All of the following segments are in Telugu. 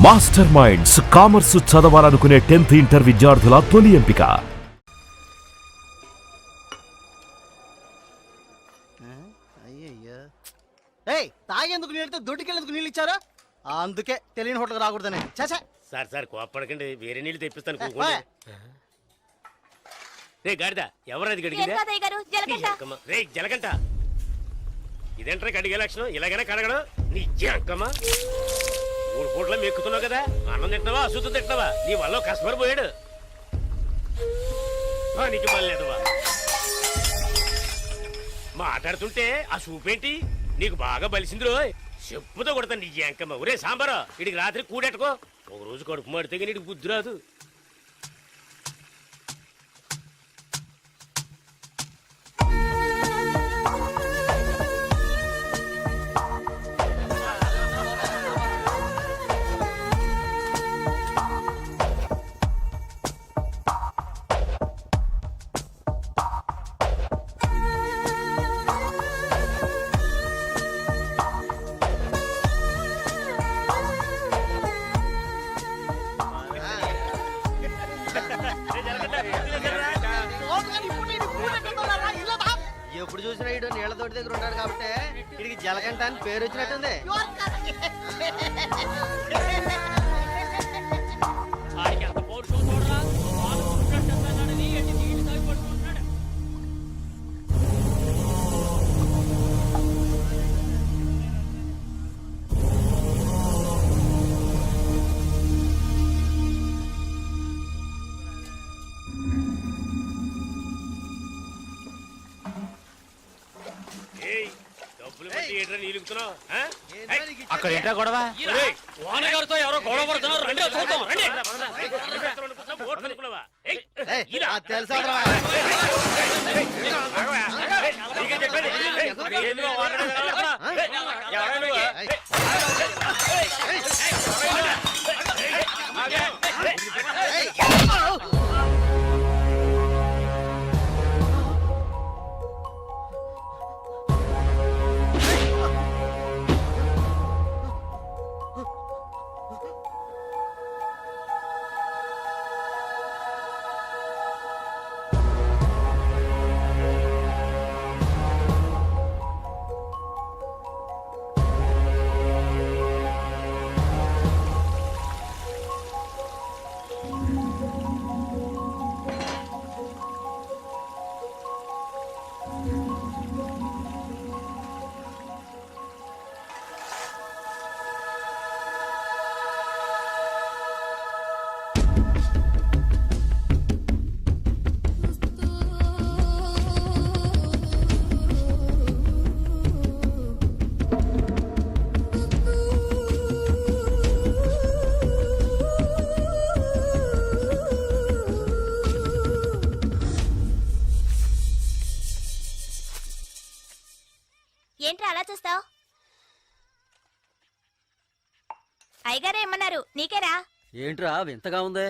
మాస్టర్ మైండ్స్ కామర్స్ చదవాలనుకునే 10th ఇంటర్ విద్యార్థుల తొలి ఎంపిక. తాగేందుకు నీళ్ళతో దొడ్డికెళ్ళేందుకు నీళ్ళు ఇచ్చారా? అందుకే తెలియని హోటల్ రాకూడదని. చాచా సార్ సార్ కోప్పడకండి, వేరే నీళ్ళు తెప్పిస్తాను. రే గాడిద, ఎవరది గడిగిందా? రే జలగంట, ఇదేంట్రా కడిగే లక్షణం? ఇలాగైనా కడగడం నీ అక్కమ్మా. 3 పూట్ల మెక్కుతున్నావు కదా, అన్నం తింటున్నావా అశుద్ధం తింటున్నావా? నీ వల్ల కస్టమర్ పోయాడు. నీకు మళ్ళేదవా మాట్లాడుతుంటే ఆ సూపేంటి నీకు బాగా బలిసింది రో. చెప్పుతో కొడతాను నీ అంకమ్మ. ఒరే సాంబారా, ఇడికి రాత్రి కూడెట్టుకో. ఒక రోజు కడుపు మాడితే నీకు బుద్ధి రాదు. ఎప్పుడు చూసినా ఇడు నీళ్ల తోటి దగ్గర ఉన్నాడు కాబట్టి ఇడికి జలగంట అని పేరు వచ్చినట్టుంది. అక్కడ ఏంటా గొడవ? ఓనర్గారితో ఎవరో గొడవ పడుతున్నారు, రండి చూద్దాం. తెలుసా ఏంట్రా అలా చూస్తావు? అయ్యగారే ఏమన్నారు? నీకేరా? ఏంట్రా వింతగా ఉంది?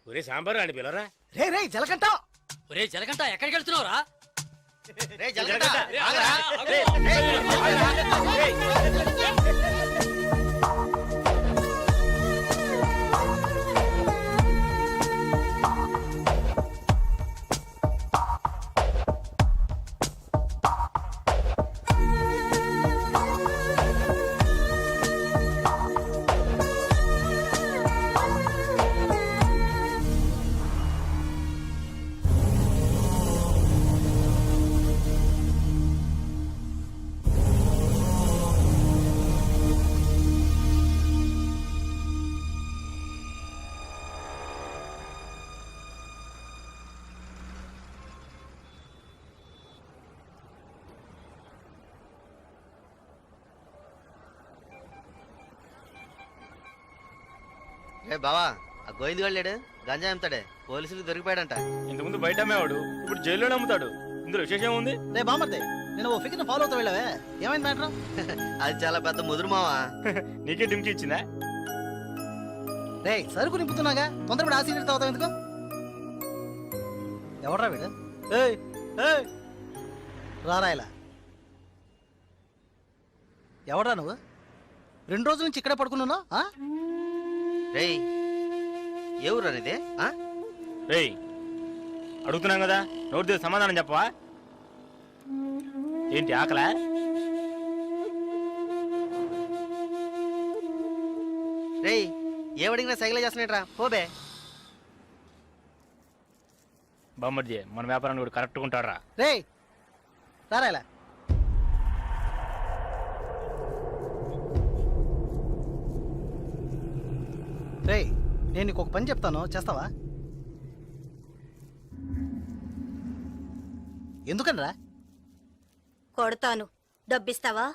ఒరే సాంబారు అని పిలరా. రే రే జలగంట, ఒరే జలగంట ఎక్కడికి వెళ్తున్నావురా? రే బావా ఆ గోవింద్ లేడు గంజా అమ్ముతాడే పోలీసులకు దొరికిపోయాడంట. ఇంతకుముందు బయట అమ్మేవాడు ఇప్పుడు జైల్లోనే అమ్ముతాడు. ఇందులో విశేషం ఏముంది? రే బామర్దే నేను ఓ ఫిక్ర్ ఫాలో అవుతా వెళ్ళావే ఏమైంది మ్యాటర్? అది చాలా పెద్ద ముదురు మావా. నీకే డిమ్కి ఇచ్చిందా? రే సరుకు నింపుతున్నాగా తొందరపడి ఆ సీనియర్ తాగుతావు ఎందుకు? ఎవడ్రా వీడు? ఏయ్ ఏయ్ రారా ఇలా. ఎవడ్రా నువ్వు? 2 రోజుల నుంచి ఇక్కడే పడుకున్నావు? రే ఏ ఊరు అనేది? రేయ్ అడుగుతున్నాం కదా, నోటి దగ్గర సమాధానం చెప్పవా? ఏంటి ఆకలా? రే ఏమడిగినా సైకిల్ చేస్తున్నాడ్రా పోబే. బామ్మర్జీ మన వ్యాపారాన్ని కూడా కరెక్ట్గా ఉంటారా? రే రారా ఇలా. రే నేను నీకు ఒక పని చెప్తాను చేస్తావా? ఎందుకనరా? కొడతాను, డబ్బిస్తావా?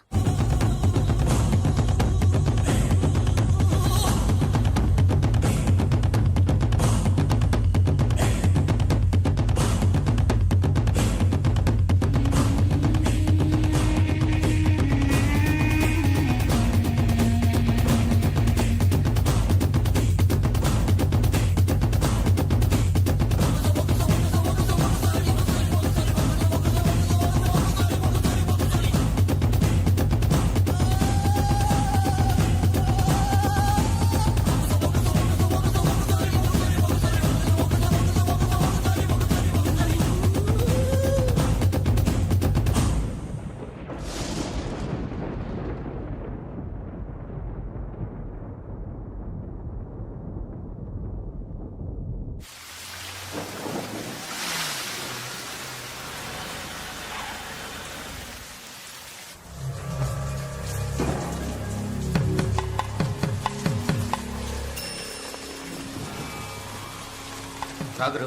రాగురు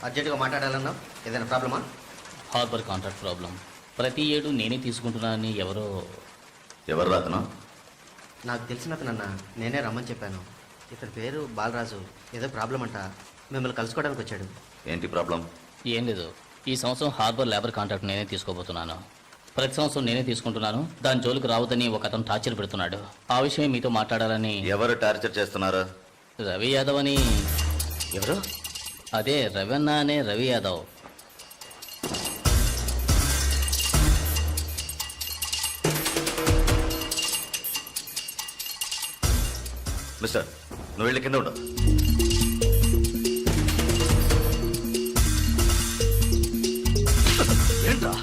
అర్జెంటుగా మాట్లాడాలన్నా ఏదైనా ప్రాబ్లమా? Harbour contract problem. ప్రతి ఏడు నేనే తీసుకుంటున్నానని ఎవరు రాతను? నాకు తెలిసిన అతనన్నా నేనే రమ్మని చెప్పాను. ఇతని పేరు బాలరాజు. ఏదో ప్రాబ్లం అంట, మిమ్మల్ని కలుసుకోవడానికి వచ్చాడు. ఏంటి ప్రాబ్లం? ఏం లేదు, ఈ సంవత్సరం హార్బర్ లేబర్ కాంట్రాక్ట్ నేనే తీసుకోబోతున్నాను. ప్రతి సంవత్సరం నేనే తీసుకుంటున్నాను. దాని జోలికి రావద్దని ఒక అతను టార్చర్ పెడుతున్నాడు. ఆ విషయం మీతో మాట్లాడాలని. ఎవరు టార్చర్ చేస్తున్నారు? రవి యాదవ్ అని. ఎవరు? అదే రవణ అనే రవి యాదవ్. మిస్టర్ నువ్వు వెళ్ళి కింద ఉండవు. ఏంట్రా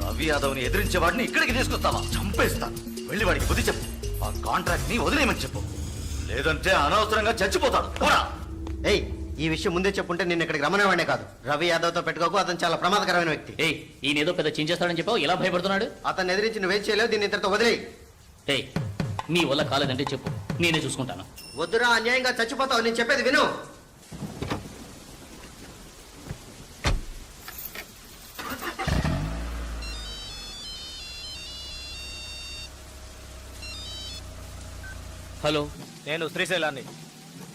రవి యాదవ్ని ఎదిరించేవాడిని ఇక్కడికి తీసుకొస్తావా? చంపేస్తాను. వెళ్ళి వాడికి బుద్ధి చెప్పు. ఆ కాంట్రాక్ట్ ని వదిలేయమని చెప్పు, లేదంటే అనవసరంగా చచ్చిపోతాడు. పోరా. ఏయ్ ఈ విషయం ముందే చెప్పుంటే నేను ఇక్కడికి రమ్మనేవాడే కాదు. రవి యాదవ్తో పెట్టుకోకు, అతను చాలా ప్రమాదకరమైన వ్యక్తి. ఏయ్ ఈయన ఏదో పెద్ద చించేస్తాడని చెప్పావు, ఎలా భయపడుతున్నాడు? అతన్ని ఎదిరించి నువ్వేం చేయలేవు, దీన్ని ఇతరుతో వదిలేయి. ఏయ్ నీ వల్ల కాలేదంటే చెప్పు, నేనే చూసుకుంటాను. వద్దురా, అన్యాయంగా చచ్చిపోతావు. నేను చెప్పేది విను. హలో, నేను శ్రీశైలాన్ని.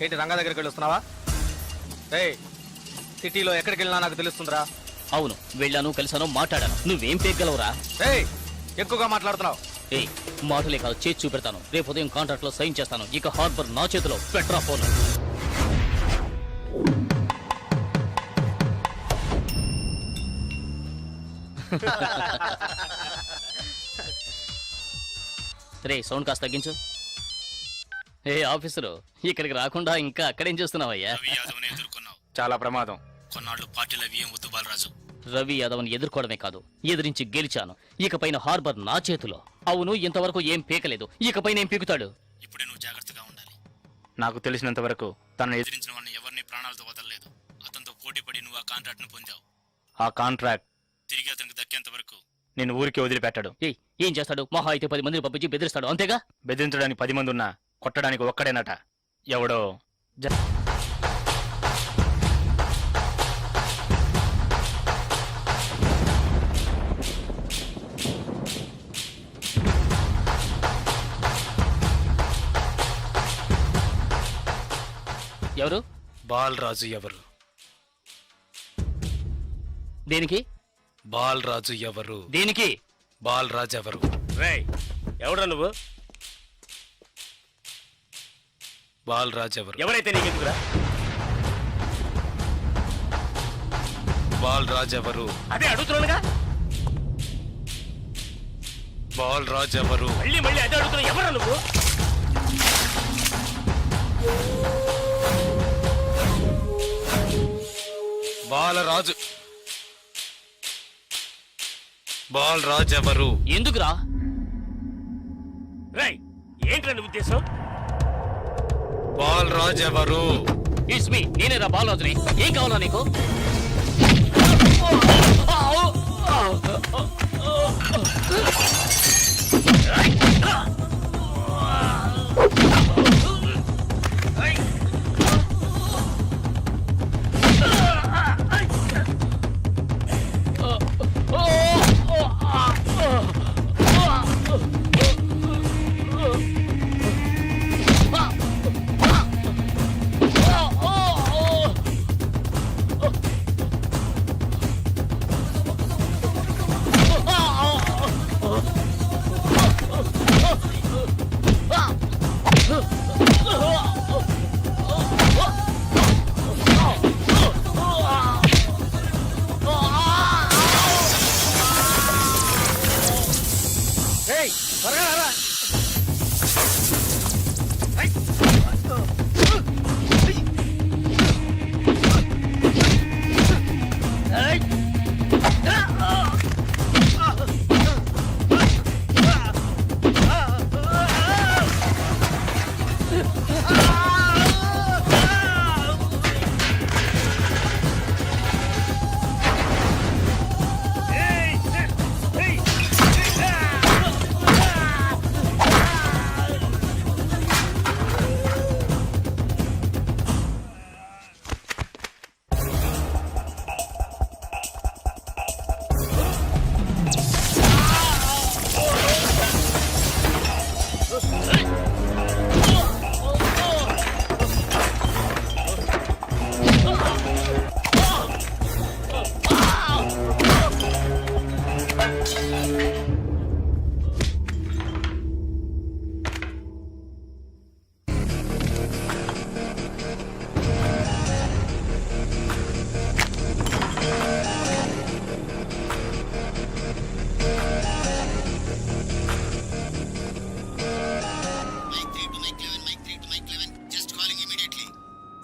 ఏంటి రంగా దగ్గరికి వెళ్ళి వస్తున్నావా? సిటీలో ఎక్కడికి వెళ్ళినా నాకు తెలుస్తుందిరా. అవును వెళ్ళాను, కలిసాను, మాట్లాడాను. నువ్వేం పేగలవురా? ఎక్కువగా మాట్లాడుతున్నావు. ఏయ్ మాటలే కాదు, చేసి చూపెడతాను. రేపు ఉదయం కాంట్రాక్ట్ లో సైన్ చేస్తాను. ఇక హార్బర్ నా చేతిలో. Petra phone. రే సౌండ్ కాస్త తగ్గించు. ఏ ఆఫీసరు, ఇక్కడికి రాకుండా ఇంకా అక్కడేం చేస్తున్నావయ్యా? చాలా ప్రమాదం. కొన్నాళ్ళు పార్టీలు అవి ఏం వద్దు బాలరాజు. రవి యాదవ్ని ఎదుర్కోవడమే కాదు, ఎదిరించి గెలిచాను. ఇకపైన హార్బర్ నా చేతిలో. అవును, ఇంతవరకు ఏం పీకలేదు, ఇకపైన ఏం పీకుతాడు? ఇప్పుడే నువ్వు జాగ్రత్తగా ఉండాలి. నాకు తెలిసినంత వరకు తనను ఎదిరించిన వాడిని ఎవరిని ప్రాణాలతో వదలలేదు. అతనితో పోటీ పడి నువ్వు ఆ కాంట్రాక్ట్ ను పొందావు. ఆ కాంట్రాక్ట్ తిరిగి అతనికి దక్కేంత వరకు నేను ఊరికి వదిలిపెట్టాడు. ఏం చేస్తాడు? మహా అయితే 10 మందిని పంపించి బెదిరిస్తాడు, అంతేగా? బెదిరించడానికి 10 మంది ఉన్నా కొట్టడానికి ఒక్కడేనట. ఎవడో ఎవరు? బాలరాజు ఎవరు? దేనికి? బాలరాజు ఎవరు? దేనికి? బాలరాజు ఎవరు? రేయ్ ఎవడ్రా నువ్వు? బాలరాజు ఎవరు? ఎవరైతే నీకెందుకురా? బాలరాజు ఎవరు? అదే అడుగుతున్నానుగా. బాలరాజు ఎవరు? మళ్ళీ మళ్ళీ అదే అడుగుతున్నా. ఎవరా నువ్వు? బాలరాజు. బాలరాజు ఎవరు? ఎందుకురా? రేయ్ ఏంట్రా నీ ఉద్దేశం? బాలరాజు ఎవరు? ఇట్స్ మీ, నేనేరా బాలరాజుని. ఏం కావాలా నీకు? ఏయ్, త్వరగా రారా.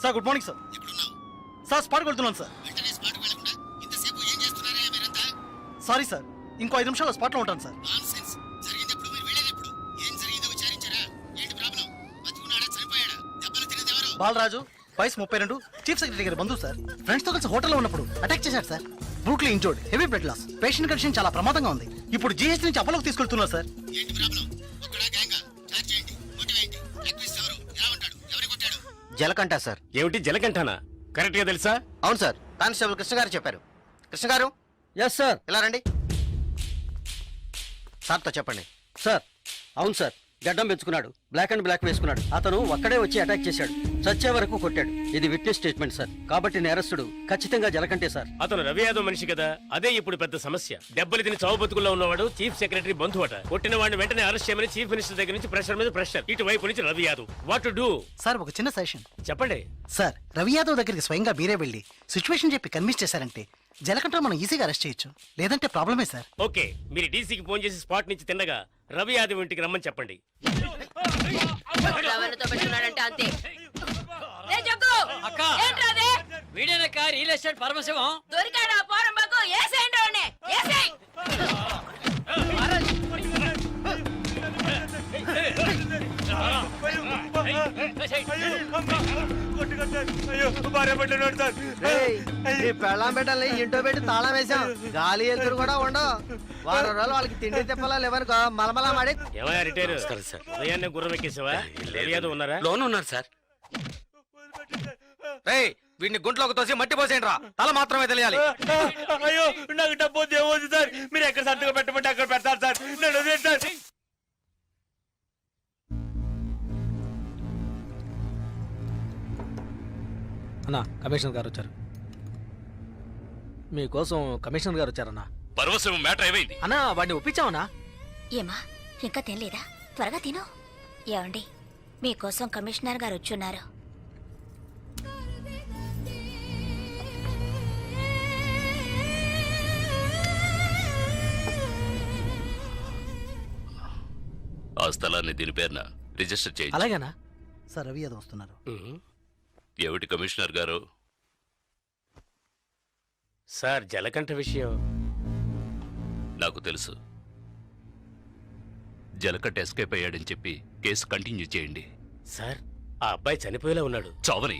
Sir good morning sir. Sir స్పాట్కి వెళ్తున్నాను సార్. సారీ సార్, ఇంకో 5 నిమిషాల్లో స్పాట్లో ఉంటాను సార్. బాలరాజు వయసు 32, చీఫ్ సెక్రటరీ గారి బంధువు సార్. ఫ్రెండ్స్ తో కలిసి హోటల్లో ఉన్నప్పుడు అటాక్ చేశాడు sir. Brutally injured, heavy blood loss. Patient condition చాలా ప్రమాదంగా ఉంది. ఇప్పుడు జీహెచ్ నుంచి అపోలోకి తీసుకెళ్తున్నారు సార్. జలకంట సార్. ఏమిటి జలకంఠానా? కరెక్ట్ గా తెలుసా? అవును సార్, కానిస్టేబుల్ కృష్ణ గారు చెప్పారు. కృష్ణ గారు ఎస్ సార్. ఇలా రండి. సార్తో చెప్పండి. సార్ అవును సార్, గడ్డం పెంచుకున్నాడు, బ్లాక్ అండ్ బ్లాక్ వేసుకున్నాడు. అతను ఒక్కడే వచ్చి అటాక్ చేశాడు, చచ్చే వరకు కొట్టాడు. ఇది విట్నెస్ స్టేట్మెంట్ సార్. కాబట్టి నేరస్తుడు ఖచ్చితంగా జలకంటే సార్. అతను రవి యాదవ్ మనిషి కదా, అదే ఇప్పుడు పెద్ద సమస్య. దెబ్బలు తిని చావు బతుకుల్లో ఉన్నవాడు చీఫ్ సెక్రటరీ బంధువు అట. కొట్టిన వాడిని వెంటనే అరెస్ట్ చేయమని చీఫ్ మినిస్టర్ దగ్గర నుంచి ప్రెషర్ మీద ప్రెషర్. ఇటువైపు నుంచి Ravi Yadav. What to do? Sir ఒక చిన్న సజెషన్ చెప్పండి. సార్, రవి యాదవ్ దగ్గరికి స్వయంగా మీరే వెళ్ళి సిచ్యువేషన్ చెప్పి కన్విన్స్ చేశారంటే జలకంట మనం ఈజీగా అరెస్ట్ చేయొచ్చు. లేదంటే ప్రాబ్లమే సార్. ఓకే, మీరు డీసీకి ఫోన్ చేసి స్పాట్ నుంచి తిన్నగా రవి యాదవ్ ఇంటికి రమ్మని చెప్పండి. అంతే. అక్క వీడేనక్క రియల్ ఎస్టేట్ పరమశివం. దొరికాడా పోరంబాకు? ఏసేయండి వాడిని, ఏసేయ్. పెళ్ళాం పెట్టాలి, ఇంటో పెట్టి తాళం వేసాం. గాలి ఎదురు కూడా ఉండవు. వారం రోజులు వాళ్ళకి తిండి తిప్పలా లేవనుకో మలమలా మాడి. ఏమయ్యా రిటైర్? ఉదయాన్నే గుర్రం ఎక్కేసావా? రవి యాదవ్ ఉన్నారా? లోన్ ఉన్నారు సార్. వీడిని గుంట్లోకి తోసి మట్టి పోసేయండి రా. తల మాత్రమే తెలియాలి. అయ్యో నాకు డబ్బు దేవద్దు సార్. మీరు ఎక్కడ సంతకం పెట్టమంటే అక్కడ పెడతారు సార్. నేను వదిలేయండి సార్. అన్నా కమిషనర్ గారు వచ్చారు. మీకోసం కమిషనర్ గారు వచ్చారన్నా. పర్వసం మ్యాటర్ ఏమైంది? అన్నా వాడిని ఒప్పించావనా? ఏమా ఇంకా తినలేదా? త్వరగా తిను. ఏమండి మీకోసం కమిషనర్ గారు వచ్చున్నారు. ఆ స్థలాన్ని దీని పేరున రిజిస్టర్ చేయండి. అలాగేనా సార్? రవి యాదవ్ వస్తున్నారు. ఏమిటి కమిషనర్ గారు? సార్ జలకంఠ విషయం నాకు తెలుసు. జలకట్ట ఎస్కేప్ అయ్యాడని చెప్పి కేసు కంటిన్యూ చేయండి. సార్ ఆ అబ్బాయి చనిపోయేలా ఉన్నాడు. చావని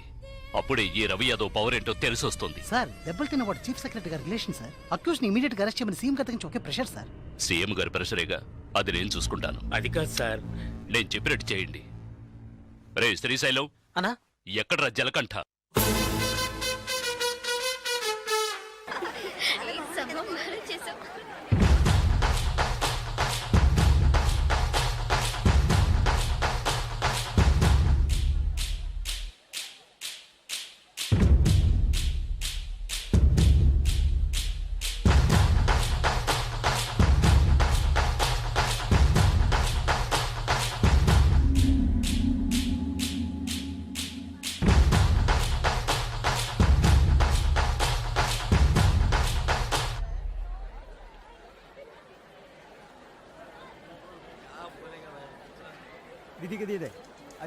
అప్పుడే ఈ రవి యాదవ్ పవర్ ఏంటో తెలిసి వస్తుంది. సార్ దెబ్బలు తిన్నవాడు చీఫ్ సెక్రటరీ గారి రిలేషన్ సార్. అక్యూజ్ ని ఇమీడియట్ గా అరెస్ట్ చేయమని సీఎం గారి నుంచి ఒకే ప్రెషర్ సార్. సీఎం గారి ప్రెషరేగా, అది నేను చూసుకుంటాను. అది కాదు సార్. నేను చెప్పినట్టు చేయండి. రే శ్రీశైలం, అన్నా ఎక్కడ్రా జలకంఠ?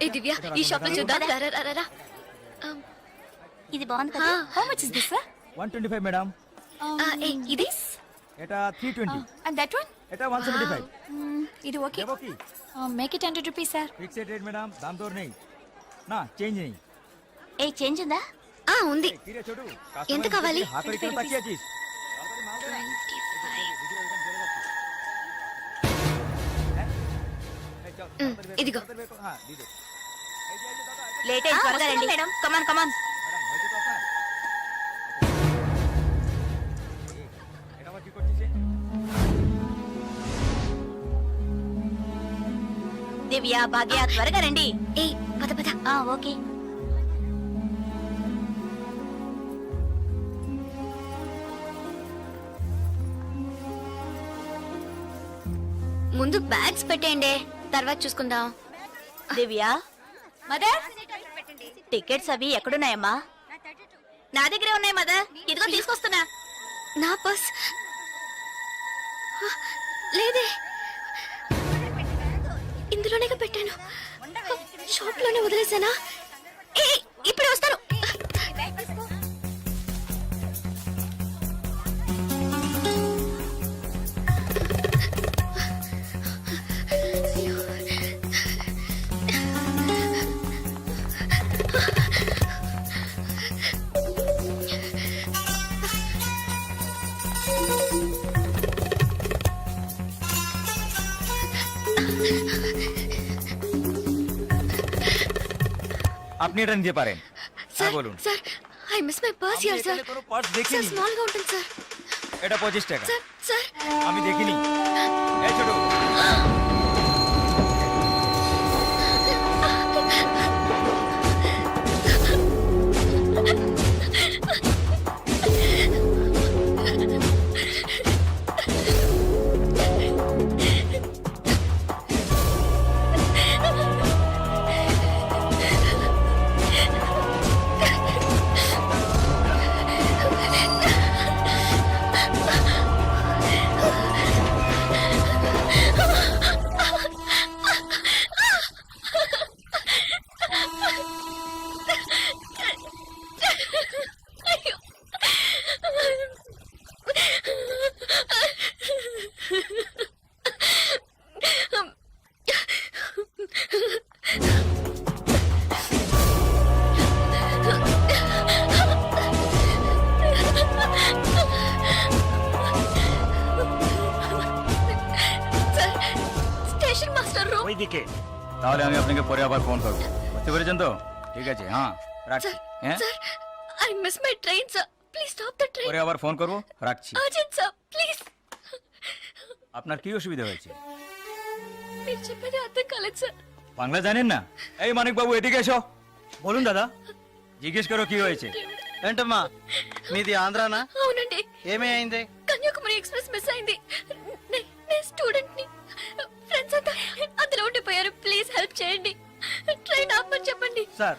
ఏ దివ్య ఈ షాప్ లో చూద్దాం. ఇది బాగుంది కదా. How much is this sir? 125 madam. ఇది ఎటా 320. అండ్ దట్ వన్ ఎటా 175. ఇది okay. Okay make it 100 rupees sir. Fixed rate madam. దాంతో नहीं ना చేంజ్ नहीं. ఏ చేంజ్ ఉందా? ఉంది. తీరే చూడు. ఎంత కావాలి? హాకరి కిలో తక్కువ చీజ్. ఇదిగో. हां दीदो. లేట్ అయ్యి త్వరగా రండి మేడం. కమాన్ కమాన్. దివ్య భాగ్య త్వరగా రండి. ఏ పద పద. ఓకే. ముందు బ్యాగ్స్ పెట్టేయండి, తర్వాత చూసుకుందాం. దివ్య మదర్ టికెట్స్ అవి ఎక్కడున్నాయమ్మా? నా దగ్గరే ఉన్నాయి మదర్. ఇదిగో తీసుకొస్తున్నా. నా పర్స్ లేదే. ఇందులోనే పెట్టాను. షాప్ లోనే వదిలేసానా? ఇప్పుడు వస్తాను. আপনি এটা নিতে পারেন। স্যার বলুন। Sir I miss my purse here sir. কোনো পার্স স্যার দেখিনি। স্মল గా ఉంటుంది স্যার। এটা 25 টাকা। স্যার স্যার আমি দেখিনি। এই ছোট। স্টেশন মাস্টার রুম ওইদিকে। তাহলে আমি আপনাকে পরে আবার ফোন করব। বুঝতে পেরেছেন তো? ঠিক আছে, হ্যাঁ রাখছি। হ্যাঁ sir I miss my train sir, please stop the train. পরে আবার ফোন করব, রাখছি। Urgent sir please. আপনার কি অসুবিধা হয়েছে? మీరు చెప్పేది అర్థం కాలేదు సార్। বাংলা জানেন না? এই মানিক বাবু এদিকে এসো। বলুন দাদা। জিজ্ঞেস করো কি হয়েছে। ఏంటమ్మా మీది ఆంధ్రానా? అవునండి, ఏమీ అయింది? కన్యాకుమారి ఎక్స్ప్రెస్ మిస్ అయింది. నేను స్టూడెంట్ ని, ఫ్రెండ్స్ అంతా అందులో ఉండిపోయారు. ప్లీజ్ హెల్ప్ చేయండి. ট্রেন ఆపమని చెప్పండి. স্যার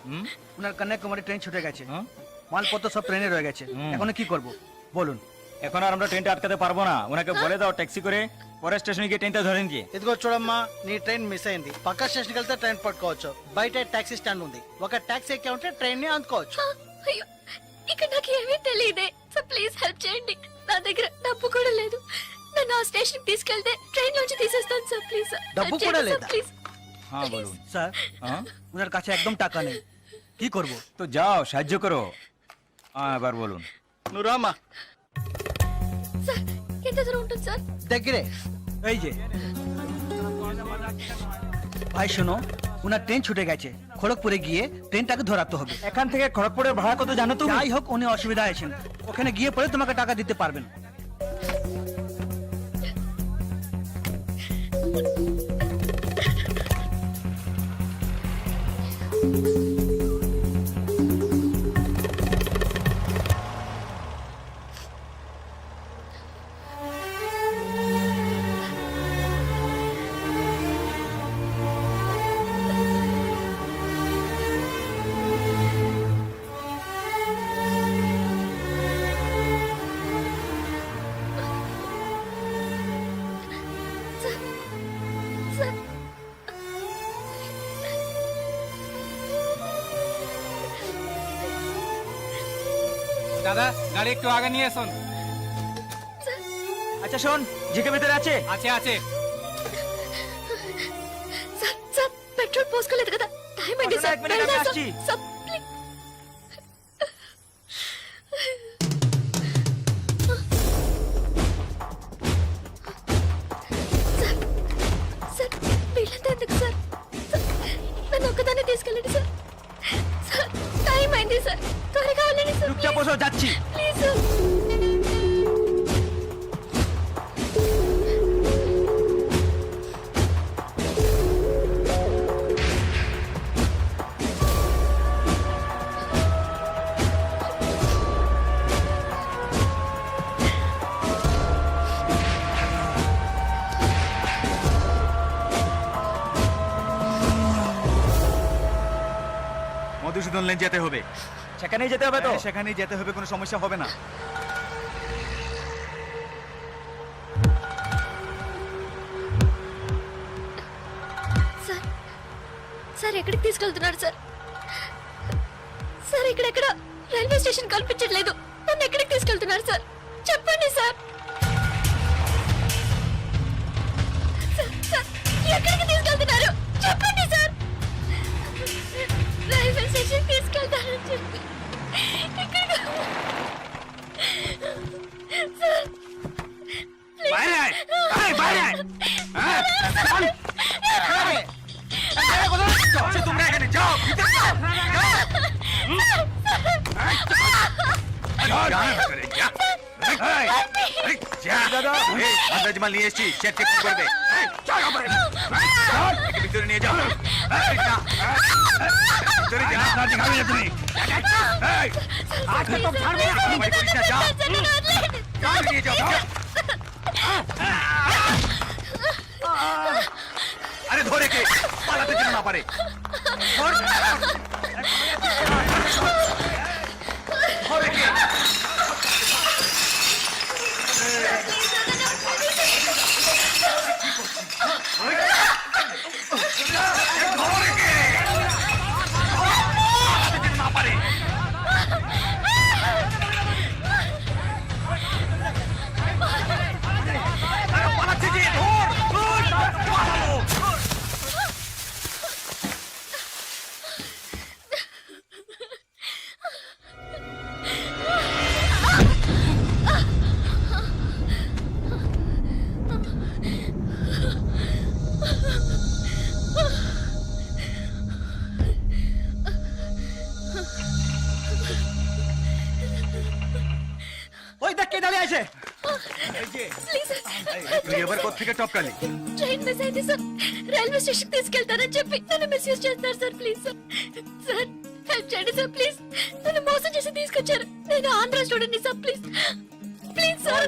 ওনার কন্যাকুমারী ট্রেন ছুটে গেছে, মালপত্র সব ট্রেনে রয়ে গেছে, এখন কি করব বলুন? এখন আর আমরা ট্রেনটা আটকাতে পারবো না, ওনাকে বলে দাও ট্যাক্সি করে পরের স্টেশনে গিয়ে ট্রেনটা ধরে নিয়ে। ఇదిగో చూడమ్మా, నీ ట్రైన్ మిస్ అయింది. పక్క స్టేషన్కి వెళ్తే ట్రైన్ పట్టుకోవచ్చు. బయట టాక్సీ స్టాండ్ ఉంది, ఒక టాక్సీ ఎక్కి ఉంటే ట్రైన్ ని అందుకోవచ్చు. అయ్యో, ఇక్కడ నాకు ఏమీ తెలియదే. సో ప్లీజ్ హెల్ప్ చేయండి. నా దగ్గర డబ్బు కూడా లేదు. నన్ను ఆ స్టేషన్ తీసుకెళ్తే ట్రైన్ నుంచి తీసేస్తాను సార్. ప్లీజ్ సార్, డబ్బు కూడా లేదా? ప్లీజ్। হ্যাঁ বলুন। স্যার ওনার কাছে একদম টাকা নেই, কি করব? তো যাও সাহায্য করো। এবার বলুন। నువ్వు రామ్మా। సార్ ఎంత దూరం ఉంటుంది సార్? దగ్గరే, এই যে ভাই শোনো, ওনার ট্রেন ছুটে গেছে, খড়গপুরে গিয়ে ট্রেনটাকে ধরাতে হবে। এখান থেকে খড়গপুরের ভাড়া কত জানো তুমি? যাই হোক, উনি অসুবিধা আছেন, ওখানে গিয়ে পরে তোমাকে টাকা দিতে পারবেন। సార్ দাদা গাড়ি একটু আগে নিয়ে আসুন। আচ্ছা শোন, জিকে ভিতরে আছে? আছে আছে। సార్ సార్ పెట్రోల్ పోసుకోలేదు కదా, టైం అయింది సార్. ఒక మినిట్ ఆగి వెళ్దాం వచ్చి. Sir, please. సార్ సార్ వీళ్ళంతా ఎందుకు సార్? సార్, నన్ను ఒక్కదాన్ని తీసుకెళ్ళండి సార్. సార్ టైం అయింది సార్, త్వరగా వెళ్ళండి సార్. চুপচাপ বসো, যাচ্ছি। Please sir. মধুসূদন লেন যেতে হবে। সেখানেই যেতে হবে তো? সেখানেই যেতে হবে, কোনো সমস্যা হবে না। సార్ సార్ ఎక్కడికి తీసుకెళ్తున్నారు సార్? సార్ ఇక్కడెక్కడ రైల్వే స్టేషన్ కనిపించట్లేదు. నన్ను ఎక్కడికి తీసుకెళ్తున్నారు సార్? చెప్పండి సార్. సార్, సార్, ఎక్కడికి తీసుకెళ్తున్నారు? చెప్పండి సార్. రైల్వే స్టేషన్ తీసుకెళ్తారని చెప్పి ఎక్కడికి? సార్ বাইরে আয়, আয়, বাইরে আয়। হ্যাঁ, চল। তোমরা এখানে যাও, ভিতরে যাও, যাও। মাল নিয়ে এসছি, চেক চেক করবে। ভিতরে নিয়ে যাও, ভিতরে যাও। খাবে না তুমি। আজকে তো ছাড়বে না, করিস না, যাও। যাও, নিয়ে যাও। আরে ধরে কে পালাতে যেন না পারে। ধরে কে? না পারে। পালাচ্ছে যে, ধর, পালালো। ওই দেখ কে দাঁড়িয়ে আছে। Please sir. তুই এবার কোথেকে টপকালি? ట్రైన్ మిస్ అయింది సార్. రైల్వే స్టేషన్ తీసుకెళ్తారని చెప్పి నన్ను మిస్యూజ్ చేస్తున్నారు sir. Please sir. Sir help చేయండి సార్ ప్లీజ్. నన్ను మోసం చేసి తీసుకొచ్చారు. నేను Andhra student sir please please sir.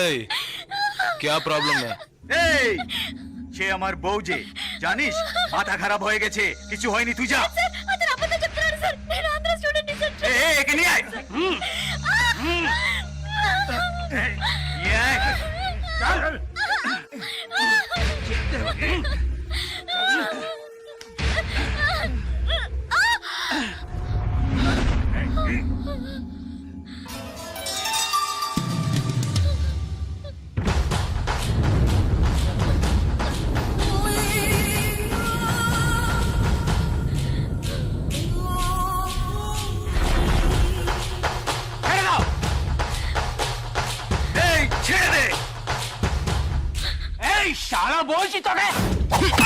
এই क्या प्रॉब्लम है এই সে আমার বউ যে জানিস মাথা খারাপ হয়ে গেছে কিছু হয়নি তুই যা సార్ అతను అబద్ధం చెప్తున్నాడు సార్. నేను ఆంధ్ర స్టూడెంట్ సార్. একে নিয়ে আয় নিয়ে আয়। চল। ছেড়ে দাও। এই ছেড়ে দে। এই শালা বলছি তোকে